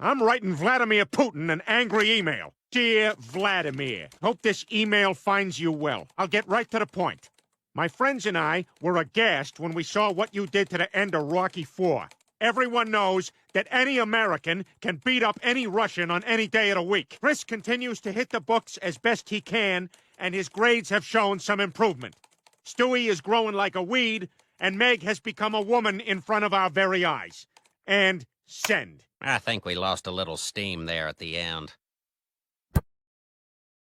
I'm writing Vladimir Putin an angry email. Dear Vladimir, hope this email finds you well. I'll get right to the point. My friends and I were aghast when we saw what you did to the end of Rocky IV. Everyone knows that any American can beat up any Russian on any day of the week. Chris continues to hit the books as best he can, and his grades have shown some improvement. Stewie is growing like a weed, and Meg has become a woman in front of our very eyes. And send. I think we lost a little steam there at the end.